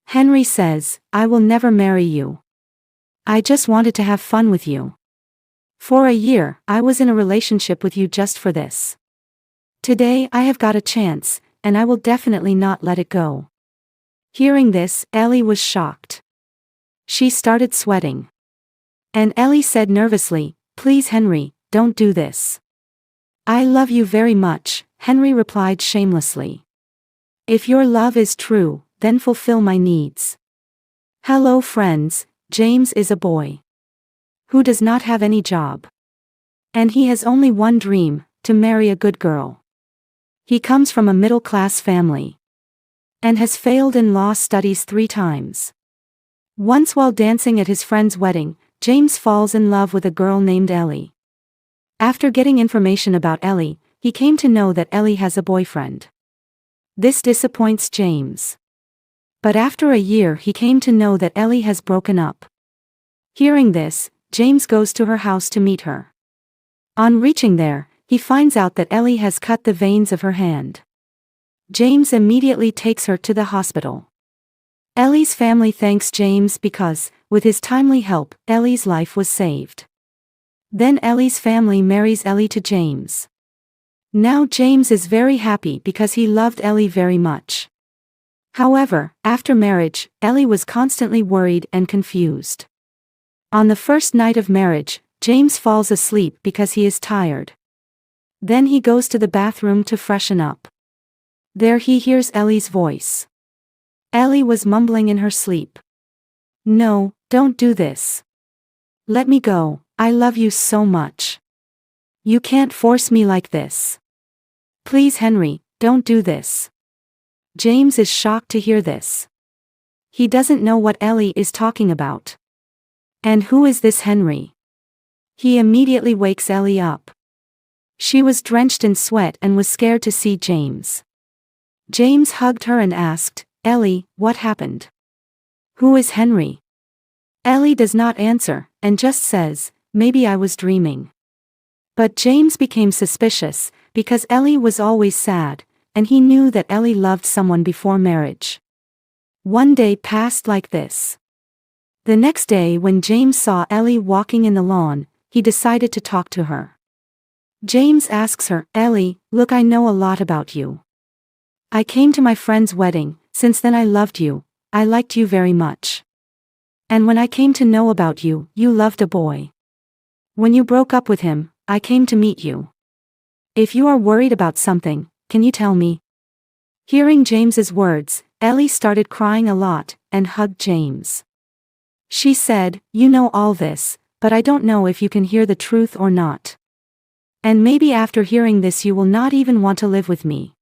Henry says, I will never marry you. I just wanted to have fun with you. For a year, I was in a relationship with you just for this. Today I have got a chance, and I will definitely not let it go. Hearing this, Ellie was shocked. She started sweating. And Ellie said nervously, Please Henry, don't do this. I love you very much, Henry replied shamelessly. If your love is true, then fulfill my needs. Hello friends, James is a boy who does not have any job. And he has only one dream, to marry a good girl. He comes from a middle-class family and has failed in law studies 3 times. Once while dancing at his friend's wedding, James falls in love with a girl named Ellie. After getting information about Ellie, he came to know that Ellie has a boyfriend. This disappoints James. But after a year he came to know that Ellie has broken up. Hearing this, James goes to her house to meet her. On reaching there, he finds out that Ellie has cut the veins of her hand. James immediately takes her to the hospital. Ellie's family thanks James because, with his timely help, Ellie's life was saved. Then Ellie's family marries Ellie to James. Now James is very happy because he loved Ellie very much. However, after marriage, Ellie was constantly worried and confused. On the first night of marriage, James falls asleep because he is tired. Then he goes to the bathroom to freshen up. There he hears Ellie's voice. Ellie was mumbling in her sleep. No, don't do this. Let me go, I love you so much. You can't force me like this. Please Henry, don't do this. James is shocked to hear this. He doesn't know what Ellie is talking about. And who is this Henry? He immediately wakes Ellie up. She was drenched in sweat and was scared to see James. James hugged her and asked, Ellie, what happened? Who is Henry? Ellie does not answer, and just says, maybe I was dreaming. But James became suspicious, because Ellie was always sad, and he knew that Ellie loved someone before marriage. One day passed like this. The next day when James saw Ellie walking in the lawn, he decided to talk to her. James asks her, Ellie, look, I know a lot about you. I came to my friend's wedding, since then I loved you, I liked you very much. And when I came to know about you, you loved a boy. When you broke up with him, I came to meet you. If you are worried about something, can you tell me? Hearing James's words, Ellie started crying a lot, and hugged James. She said, you know all this, but I don't know if you can hear the truth or not. And maybe after hearing this you will not even want to live with me.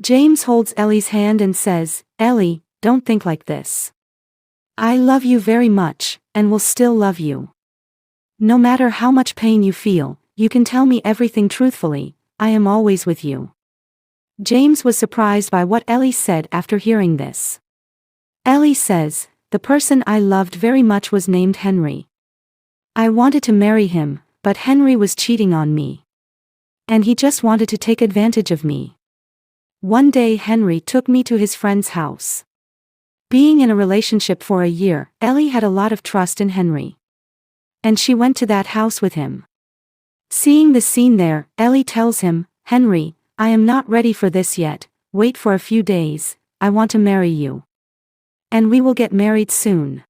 James holds Ellie's hand and says, Ellie, don't think like this. I love you very much, and will still love you. No matter how much pain you feel, you can tell me everything truthfully, I am always with you. James was surprised by what Ellie said after hearing this. Ellie says, the person I loved very much was named Henry. I wanted to marry him, but Henry was cheating on me. And he just wanted to take advantage of me. One day Henry took me to his friend's house. Being in a relationship for a year, Ellie had a lot of trust in Henry. And she went to that house with him. Seeing the scene there, Ellie tells him, Henry, I am not ready for this yet, wait for a few days, I want to marry you. And we will get married soon.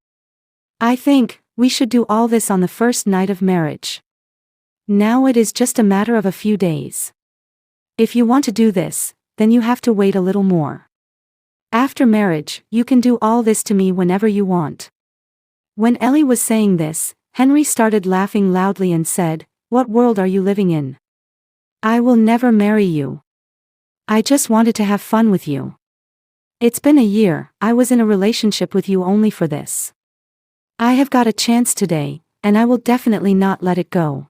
I think, we should do all this on the first night of marriage. Now it is just a matter of a few days. If you want to do this, then you have to wait a little more. After marriage, you can do all this to me whenever you want. When Ellie was saying this, Henry started laughing loudly and said, what world are you living in? I will never marry you. I just wanted to have fun with you. It's been a year, I was in a relationship with you only for this. I have got a chance today, and I will definitely not let it go.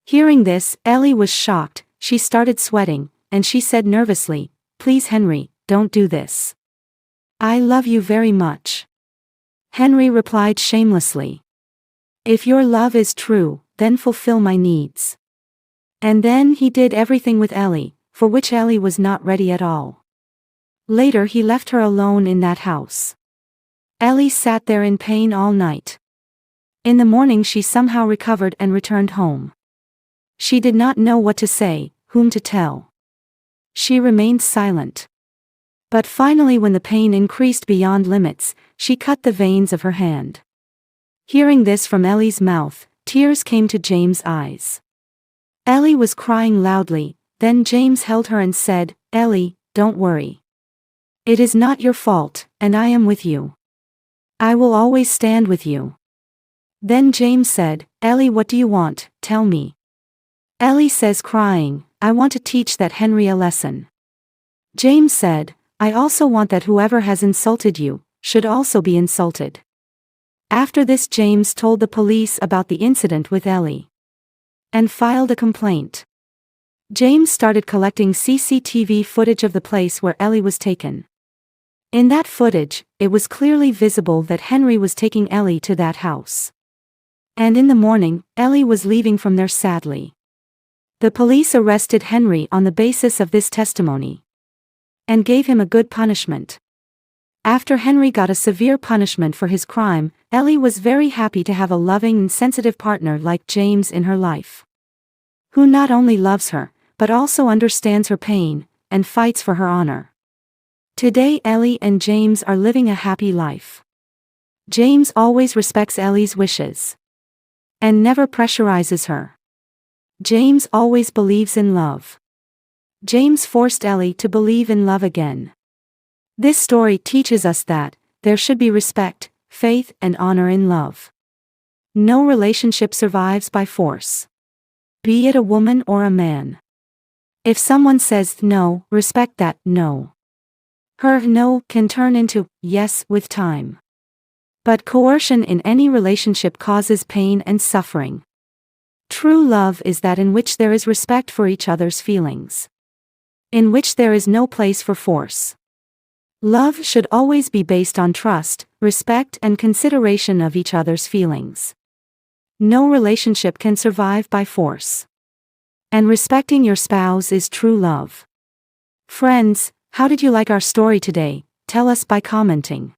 Hearing this, Ellie was shocked, she started sweating, and she said nervously, please Henry, don't do this. I love you very much. Henry replied shamelessly. If your love is true, then fulfill my needs. And then he did everything with Ellie, for which Ellie was not ready at all. Later he left her alone in that house. Ellie sat there in pain all night. In the morning she somehow recovered and returned home. She did not know what to say, whom to tell. She remained silent. But finally, when the pain increased beyond limits, she cut the veins of her hand. Hearing this from Ellie's mouth, tears came to James' eyes. Ellie was crying loudly, then James held her and said, "Ellie, don't worry. It is not your fault, and I am with you. I will always stand with you." Then James said, "Ellie, what do you want? Tell me." Ellie says, crying, "I want to teach that Henry a lesson." James said, "I also want that whoever has insulted you should also be insulted." After this, James told the police about the incident with Ellie and filed a complaint. James started collecting CCTV footage of the place where Ellie was taken. In that footage, it was clearly visible that Henry was taking Ellie to that house. And in the morning, Ellie was leaving from there sadly. The police arrested Henry on the basis of this testimony and gave him a good punishment. After Henry got a severe punishment for his crime, Ellie was very happy to have a loving and sensitive partner like James in her life, who not only loves her, but also understands her pain and fights for her honor. Today Ellie and James are living a happy life. James always respects Ellie's wishes and never pressurizes her. James always believes in love. James forced Ellie to believe in love again. This story teaches us that there should be respect, faith, and honor in love. No relationship survives by force, be it a woman or a man. If someone says no, respect that no. Her no can turn into yes with time. But coercion in any relationship causes pain and suffering. True love is that in which there is respect for each other's feelings, in which there is no place for force. Love should always be based on trust, respect, and consideration of each other's feelings. No relationship can survive by force. And respecting your spouse is true love. Friends, how did you like our story today? Tell us by commenting.